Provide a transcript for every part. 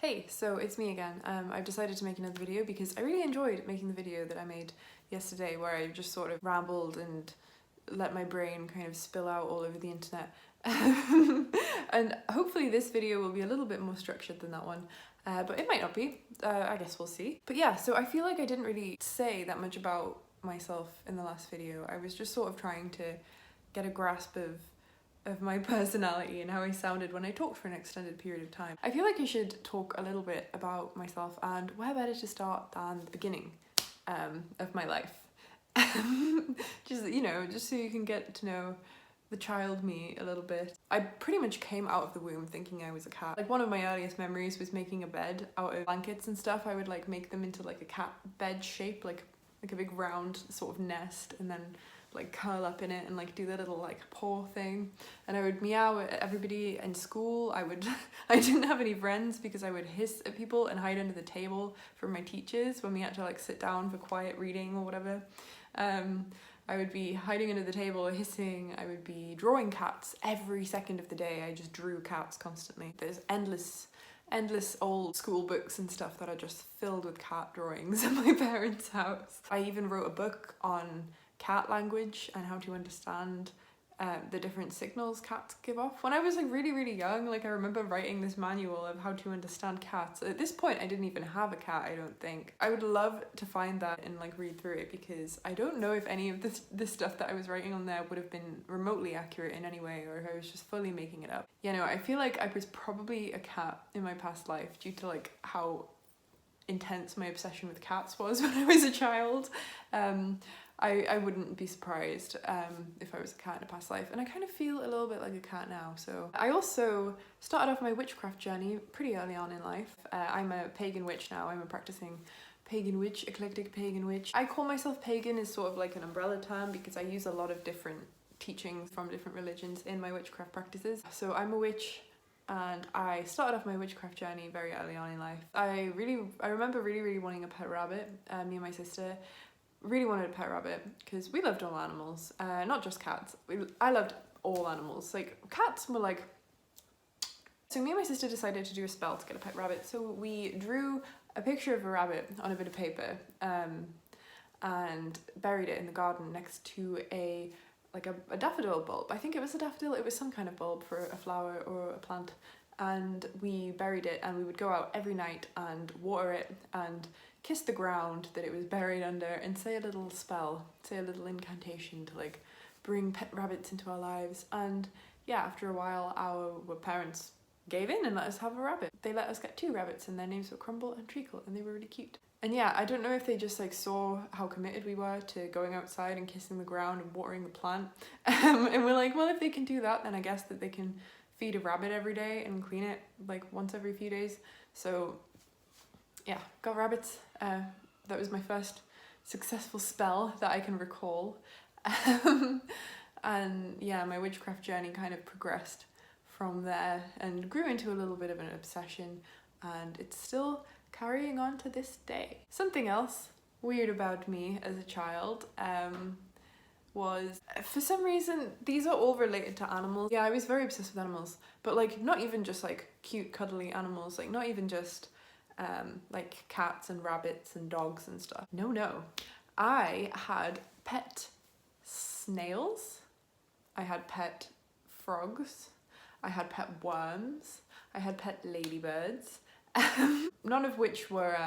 Hey, so it's me again. I've decided to make another video because I really enjoyed making the video that I made yesterday where I just sort of rambled and let my brain kind of spill out all over the internet. And hopefully this video will be a little bit more structured than that one, but it might not be. I guess we'll see. But yeah, so I feel like I didn't really say that much about myself in the last video. I was just sort of trying to get a grasp of my personality and how I sounded when I talked for an extended period of time. I feel like I should talk a little bit about myself, and where better to start than the beginning of my life. Just so you can get to know the child me a little bit. I pretty much came out of the womb thinking I was a cat. Like, one of my earliest memories was making a bed out of blankets and stuff. I would like make them into like a cat bed shape, like a big round sort of nest, and then like curl up in it and like do the little like paw thing, and I would meow at everybody in school. I didn't have any friends because I would hiss at people and hide under the table from my teachers when we had to like sit down for quiet reading or whatever. I would be hiding under the table hissing. I would be drawing cats every second of the day. I just drew cats constantly. There's endless old school books and stuff that are just filled with cat drawings at my parents' house. I even wrote a book on cat language and how to understand the different signals cats give off. When I was like really young, like I remember writing this manual of how to understand cats. At this point I didn't even have a cat, I don't think. I would love to find that and like read through it, because I don't know if any of this stuff that I was writing on there would have been remotely accurate in any way, or if I was just fully making it up. You know, I feel like I was probably a cat in my past life due to like how intense my obsession with cats was when I was a child. I wouldn't be surprised if I was a cat in a past life, and I kind of feel a little bit like a cat now. So I also started off my witchcraft journey pretty early on in life. I'm a pagan witch now. I'm a practicing pagan witch, eclectic pagan witch. I call myself pagan as sort of like an umbrella term because I use a lot of different teachings from different religions in my witchcraft practices. So I'm a witch, and I started off my witchcraft journey very early on in life. I remember really wanting a pet rabbit. Me and my sister really wanted a pet rabbit because we loved all animals, not just cats. I loved all animals. Like, cats were like... So me and my sister decided to do a spell to get a pet rabbit. So we drew a picture of a rabbit on a bit of paper and buried it in the garden next to a daffodil bulb. I think it was a daffodil. It was some kind of bulb for a flower or a plant. And we buried it, and we would go out every night and water it and kiss the ground that it was buried under and say a little spell, say a little incantation to like bring pet rabbits into our lives. And yeah, after a while our parents gave in and let us have a rabbit. They let us get 2 rabbits, and their names were Crumble and Treacle, and they were really cute. And yeah, I don't know if they just like saw how committed we were to going outside and kissing the ground and watering the plant. And we're like, well, if they can do that, then I guess that they can feed a rabbit every day and clean it like once every few days. So yeah, got rabbits. That was my first successful spell that I can recall. And yeah, my witchcraft journey kind of progressed from there and grew into a little bit of an obsession, and it's still carrying on to this day. Something else weird about me as a child was, for some reason, these are all related to animals. Yeah, I was very obsessed with animals, but like not even just like cute cuddly animals, like not even just like cats and rabbits and dogs and stuff. No. I had pet snails, I had pet frogs, I had pet worms, I had pet ladybirds, none of which were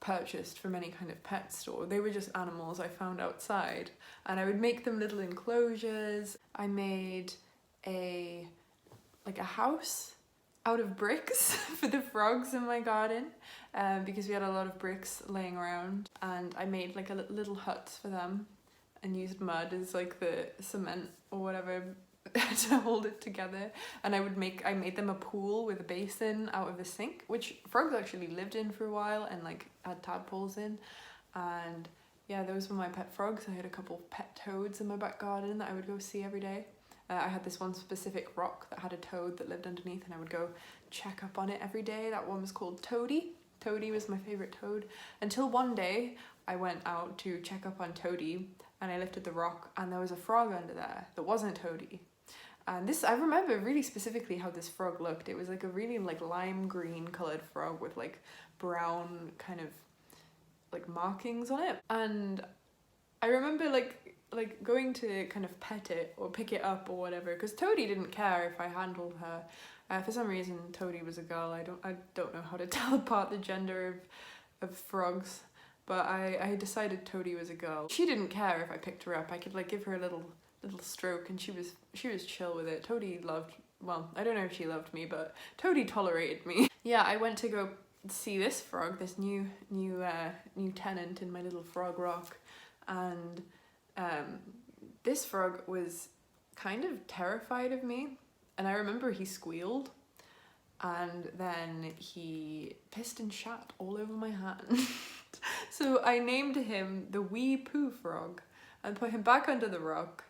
purchased from any kind of pet store. They were just animals I found outside, and I would make them little enclosures. I made a house out of bricks for the frogs in my garden, because we had a lot of bricks laying around, and I made like a little huts for them and used mud as like the cement or whatever to hold it together. And I made them a pool with a basin out of a sink, which frogs actually lived in for a while and like had tadpoles in. And yeah, those were my pet frogs. I had a couple of pet toads in my back garden that I would go see every day. I had this one specific rock that had a toad that lived underneath, and I would go check up on it every day. That one was called Toady. Toady was my favourite toad, until one day I went out to check up on Toady, and I lifted the rock and there was a frog under there that wasn't Toady. And this, I remember really specifically how this frog looked. It was like a really like lime green colored frog with like brown kind of like markings on it. And I remember like going to kind of pet it or pick it up or whatever, because Toadie didn't care if I handled her. For some reason, Toadie was a girl. I don't know how to tell apart the gender of frogs, but I decided Toadie was a girl. She didn't care if I picked her up. I could like give her a little stroke, and she was chill with it. Toadie loved, well, I don't know if she loved me, but Toadie tolerated me. Yeah, I went to go see this frog, this new tenant in my little frog rock, and this frog was kind of terrified of me, and I remember he squealed, and then he pissed and shat all over my hand. So I named him the Wee Poo Frog and put him back under the rock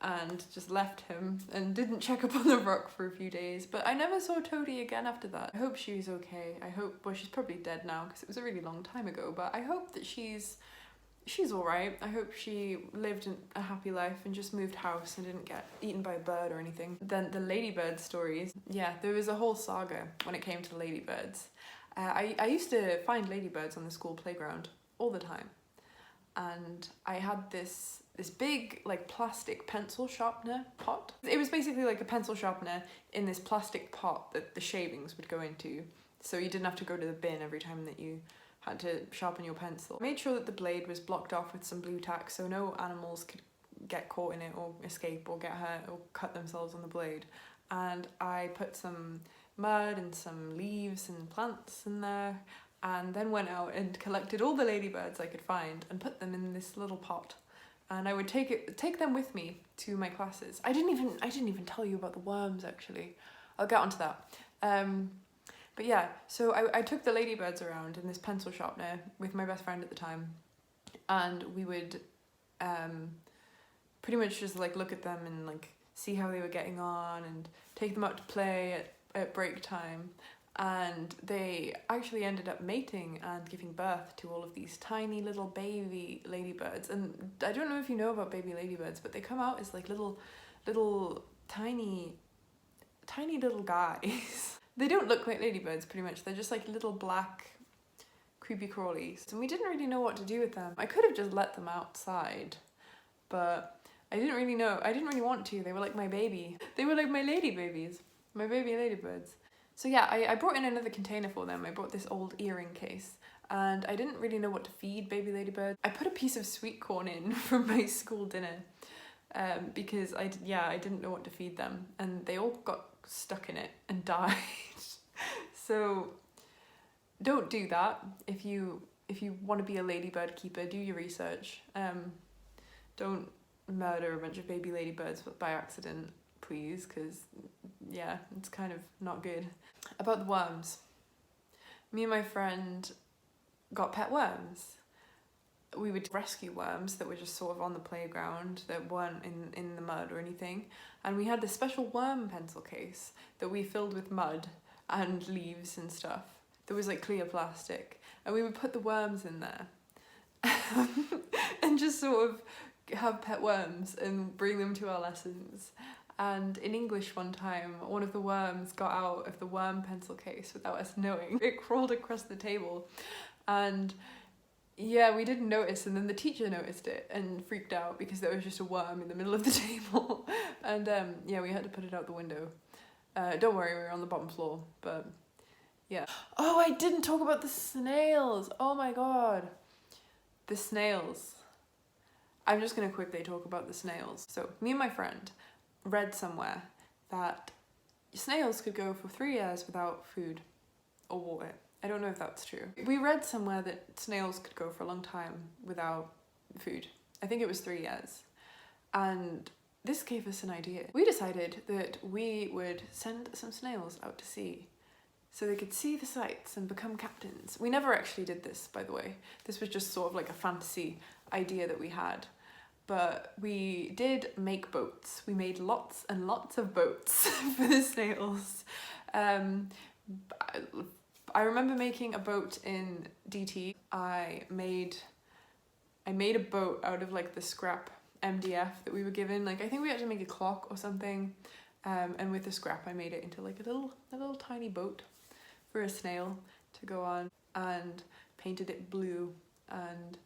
and just left him and didn't check up on the rock for a few days. But I never saw Toadie again after that. I hope she's okay. I hope, well, she's probably dead now because it was a really long time ago, but I hope that she's all right. I hope she lived a happy life and just moved house and didn't get eaten by a bird or anything. Then the ladybird stories. Yeah, there was a whole saga when it came to ladybirds. I used to find ladybirds on the school playground all the time. And I had this big like plastic pencil sharpener pot. It was basically like a pencil sharpener in this plastic pot that the shavings would go into. So you didn't have to go to the bin every time that you had to sharpen your pencil. I made sure that the blade was blocked off with some blue tack so no animals could get caught in it or escape or get hurt or cut themselves on the blade. And I put some mud and some leaves and plants in there, and then went out and collected all the ladybirds I could find and put them in this little pot. And I would take them with me to my classes. I didn't even tell you about the worms actually. I'll get onto that. But yeah, so I took the ladybirds around in this pencil sharpener with my best friend at the time, and we would pretty much just like look at them and like see how they were getting on and take them out to play at break time. And they actually ended up mating and giving birth to all of these tiny little baby ladybirds. And I don't know if you know about baby ladybirds, but they come out as like little tiny little guys. They don't look like ladybirds pretty much. They're just like little black creepy crawlies. And we didn't really know what to do with them. I could have just let them outside, but I didn't really know. I didn't really want to. They were like my baby. They were like my lady babies, my baby ladybirds. So yeah, I brought in another container for them. I brought this old earring case, and I didn't really know what to feed baby ladybirds. I put a piece of sweet corn in from my school dinner because I didn't know what to feed them, and they all got stuck in it and died. So don't do that. If you want to be a ladybird keeper, do your research. Don't murder a bunch of baby ladybirds by accident, please, because yeah, it's kind of not good. About the worms. Me and my friend got pet worms. We would rescue worms that were just sort of on the playground that weren't in the mud or anything. And we had this special worm pencil case that we filled with mud and leaves and stuff. That was like clear plastic. And we would put the worms in there and just sort of have pet worms and bring them to our lessons. And in English one time, one of the worms got out of the worm pencil case without us knowing. It crawled across the table, and yeah, we didn't notice, and then the teacher noticed it and freaked out because there was just a worm in the middle of the table. And yeah, we had to put it out the window. Don't worry, we were on the bottom floor, but yeah. Oh, I didn't talk about the snails. Oh my god. The snails. I'm just gonna quickly talk about the snails. So me and my friend read somewhere that snails could go for 3 years without food or water. I don't know if that's true. We read somewhere that snails could go for a long time without food. I think it was 3 years. And this gave us an idea. We decided that we would send some snails out to sea so they could see the sights and become captains. We never actually did this, by the way. This was just sort of like a fantasy idea that we had. But we did make boats. We made lots and lots of boats for the snails. I remember making a boat in DT. I made a boat out of like the scrap MDF that we were given. Like I think we had to make a clock or something, And with the scrap I made it into like a little tiny boat for a snail to go on, and painted it blue, and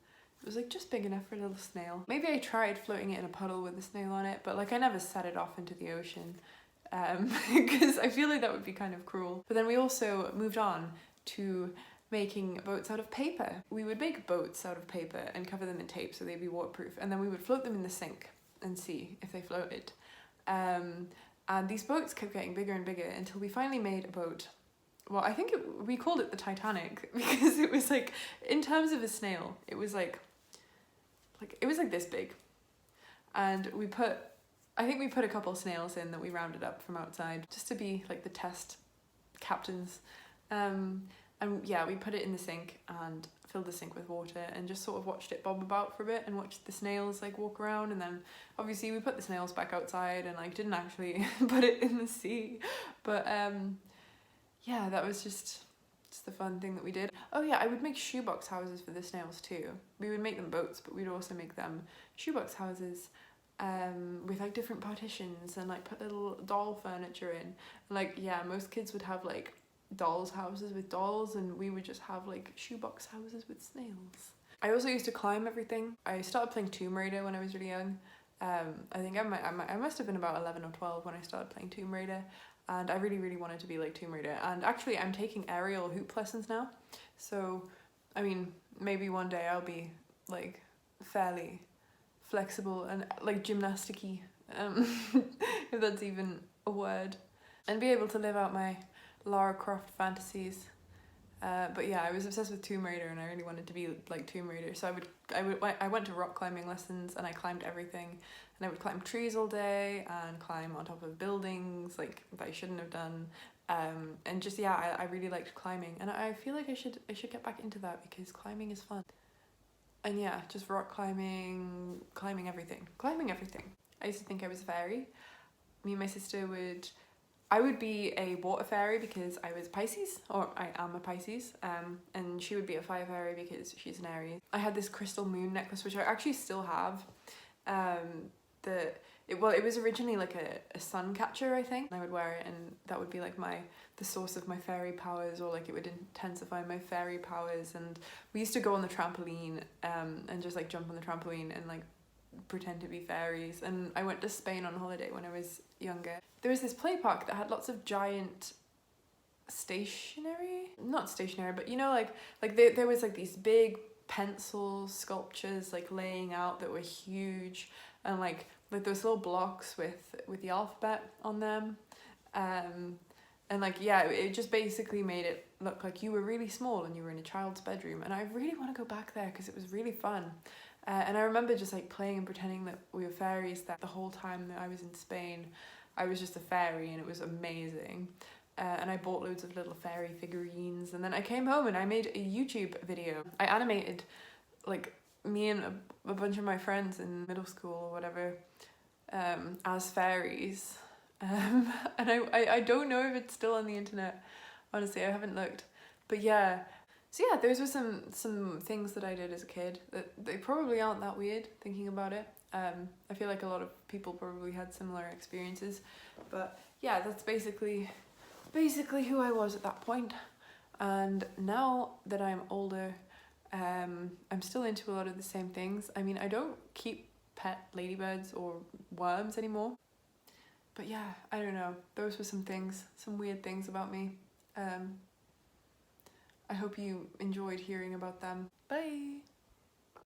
it was like just big enough for a little snail. Maybe I tried floating it in a puddle with a snail on it, but like I never set it off into the ocean because I feel like that would be kind of cruel. But then we also moved on to making boats out of paper. We would make boats out of paper and cover them in tape so they'd be waterproof, and then we would float them in the sink and see if they floated. And these boats kept getting bigger and bigger until we finally made a boat. Well, I think we called it the Titanic because it was like, in terms of a snail, it was like it was like this big. And I think we put a couple of snails in that we rounded up from outside just to be like the test captains. And yeah, we put it in the sink and filled the sink with water and just sort of watched it bob about for a bit and watched the snails like walk around, and then obviously we put the snails back outside and like didn't actually put it in the sea. But yeah, that was just the fun thing that we did. Oh yeah, I would make shoebox houses for the snails too. We would make them boats, but we'd also make them shoebox houses with like different partitions and like put little doll furniture in. Like yeah, most kids would have like dolls' houses with dolls, and we would just have like shoebox houses with snails. I also used to climb everything. I started playing Tomb Raider when I was really young. I think I must have been about 11 or 12 when I started playing Tomb Raider. And I really wanted to be like Tomb Raider. And actually I'm taking aerial hoop lessons now. So, I mean, maybe one day I'll be like fairly flexible and like gymnastic-y, if that's even a word. And be able to live out my Lara Croft fantasies. But yeah, I was obsessed with Tomb Raider and I really wanted to be like Tomb Raider. So I went to rock climbing lessons and I climbed everything. And I would climb trees all day and climb on top of buildings like that I shouldn't have done. And just yeah, I really liked climbing, and I feel like I should get back into that because climbing is fun. And yeah, just rock climbing everything. I used to think I was a fairy. Me and my sister I would be a water fairy because I was Pisces, or I am a Pisces, and she would be a fire fairy because she's an Aries. I had this crystal moon necklace, which I actually still have. It was originally like a sun catcher, I think. I would wear it and that would be like the source of my fairy powers, or like it would intensify my fairy powers. And we used to go on the trampoline and just like jump on the trampoline and like pretend to be fairies. And I went to Spain on holiday when I was younger. There was this play park that had lots of giant not stationary, but you know, like there was like these big pencil sculptures like laying out that were huge, and like those little blocks with the alphabet on them, and like yeah, it just basically made it look like you were really small and you were in a child's bedroom. And I really want to go back there because it was really fun. And I remember just like playing and pretending that we were fairies, that the whole time that I was in Spain I was just a fairy, and it was amazing. And I bought loads of little fairy figurines, and then I came home and I made a YouTube video. I animated like me and a bunch of my friends in middle school or whatever as fairies, and I don't know if it's still on the internet, honestly. I haven't looked, but yeah. So yeah, those were some things that I did as a kid that they probably aren't that weird thinking about it. I feel like a lot of people probably had similar experiences, but yeah, that's basically who I was at that point. And now that I'm older, I'm still into a lot of the same things. I mean, I don't keep pet ladybirds or worms anymore, but yeah, I don't know, those were some weird things about me. I hope you enjoyed hearing about them. Bye!